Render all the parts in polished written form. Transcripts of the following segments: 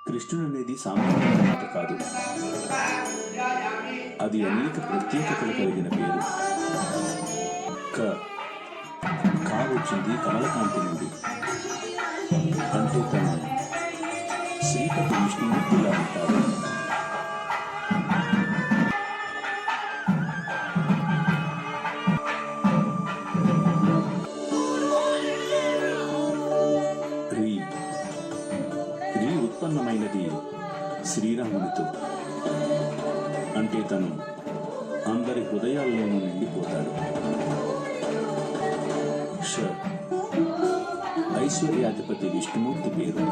కృష్ణుడు అనేది సామాన్య మాట కాదు, అది అనేక ప్రత్యేకతలు కలిగిన పేరు. కా వచ్చింది కమలకాంతి నుండి, అంటే తను శ్రీపతి విష్ణుమూర్తిలా ఉంటారు. రీ ఉత్పన్నమైనది శ్రీరామునితో, అంటే తను అందరి హృదయాల్లోనూ నిండిపోతాడు. ఐశ్వర్యాధిపతి విష్ణుమూర్తి పేరు,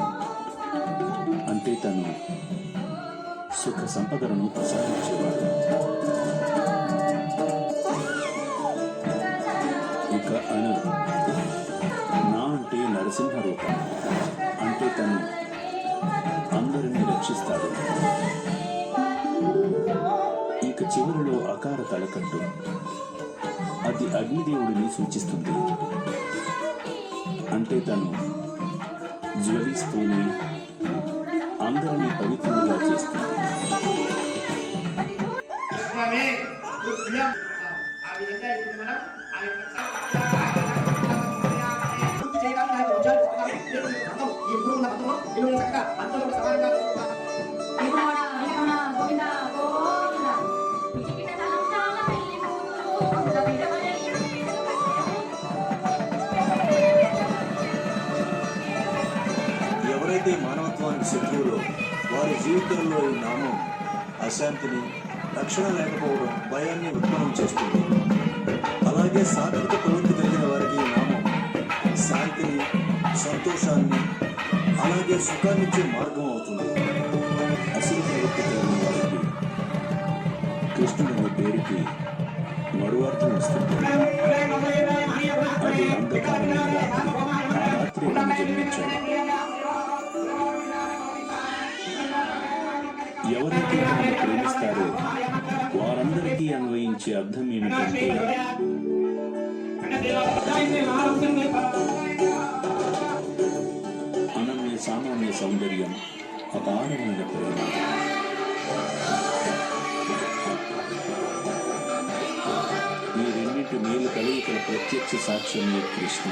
అంటే తను సుఖ సంపదలను ప్రసాదించేవాడు. ఇక నా అంటే నరసింహ రూపం, అంటే తను అందరినీ రక్షిస్తాడు. ఇక చివరిలో అకార తలకట్టు, అది అగ్నిదేవుడిని సూచిస్తుంది, అంటే తను జ్వలిస్తూనే అందరినీ పవిత్రులుగా చేస్తుంది. ఎవరైతే మానవత్వానికి శత్రువులో వారి జీవితంలో ఈ నామం అశాంతిని, రక్షణ లేకపోవడం, భయాన్ని ఉత్పన్నం చేస్తుంది. అలాగే సాత్విక ప్రవృత్తి కలిగిన వారికి ఈ నామం శాంతిని, సంతోషాన్ని, అలాగే సుఖాన్నిచ్చే మార్గం అవుతుంది. అసలు ప్రవృత్తి కలిగిన వారికి కృష్ణుడు పేరుకి మరో అర్థం వస్తుంది. అది అంధకారమైన రాత్రి జన్మించాడు. ఎవరైతే తనను ప్రేమిస్తారో వారందరికీ అన్వయించే అర్థం ఏమిటంటే అనన్య సామాన్య సౌందర్యం, అపారమైన ప్రేమ. ఈ రెండింటి మేలు కలయికల ప్రత్యక్ష సాక్ష్యమే కృష్ణ.